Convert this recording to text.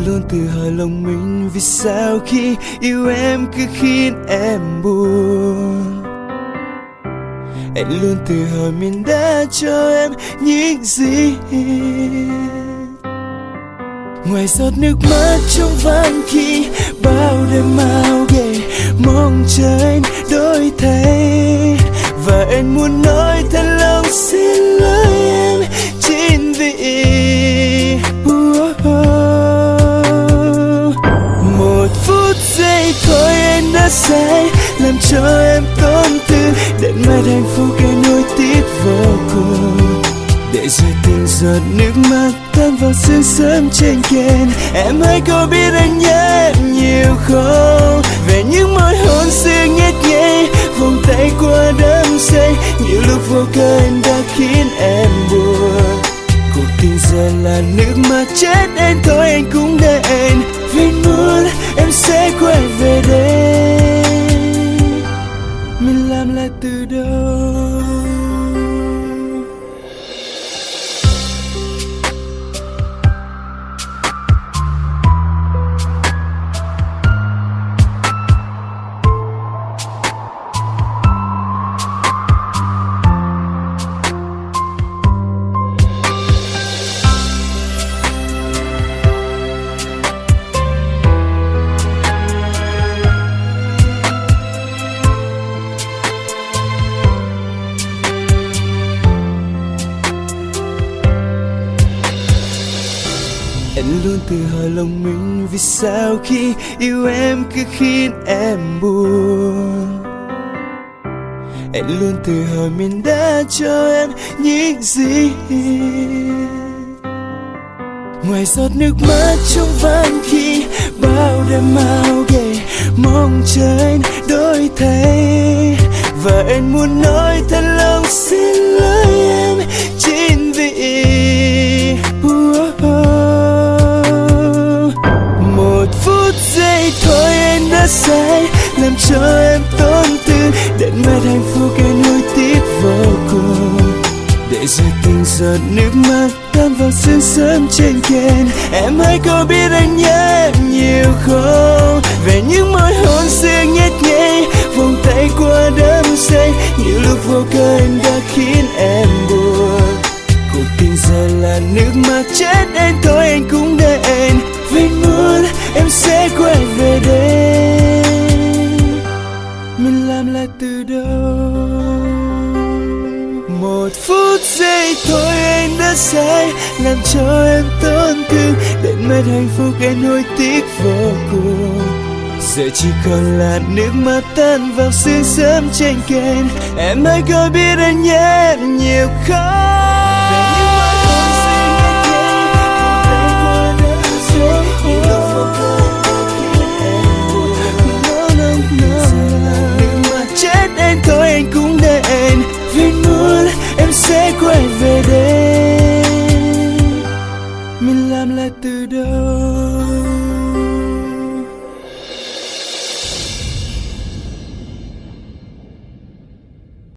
luôn tự hỏi lòng mình vì sao khi yêu em cứ khiến em buồn. Anh luôn tự hỏi mình đã cho em những gì, ngoài giọt nước mắt trong vắng khi bao đêm mau ghê mong chờ anh đổi thay. Và anh muốn nói thật lòng xin lỗi em chính vì một phút giây thôi anh đã sai, làm cho em tổn thương, để mai hạnh phúc anh nuối tiếc vô cùng. Để rồi từng giọt nước mắt tan vào sương sớm trên kênh. Em hãy có biết anh nhớ em nhiều không? Về những môi hôn xưa nhét nhây, vòng tay qua đắm say, nhiều lúc vô cớ anh đã khiến em buồn. Cuộc tình giờ là nước mắt chết anh thôi anh cũng để anh, vì muốn em sẽ quay về đây. Mình làm lại từ đầu. Anh luôn tự hỏi lòng mình vì sao khi yêu em cứ khiến em buồn. Anh luôn tự hỏi mình đã cho em những gì, ngoài giọt nước mắt trong vắng khi bao đêm mau ghê mong chờ anh đổi thay. Và anh muốn nói thật lòng xin lỗi em chính vì một phút giây thôi anh đã sai, làm cho em tổn thương, để mai hạnh phúc anh nuối tiếc vô cùng. Để rồi từng giọt nước mắt tan vào sương sớm trên kênh. Em hãy có biết anh nhớ em nhiều không? Về những môi hôn xưa nhét nhây, vòng tay qua đắm say, nhiều lúc vô cớ anh đã khiến em buồn. Cuộc tình giờ là nước mắt chết anh thôi anh cũng để anh, vì muốn em sẽ quay về đây. Mình làm lại từ đầu. Một phút giây thôi anh đã sai, làm cho em tổn thương, đến mất hạnh phúc anh nuối tiếc vô cùng. Giờ chỉ còn là nước mắt tan vào sương sớm trên kênh. Em hãy có biết anh nhớ em nhiều không? Thôi anh cũng để anh, vì muốn em sẽ quay về đây. Mình làm lại từ đầu.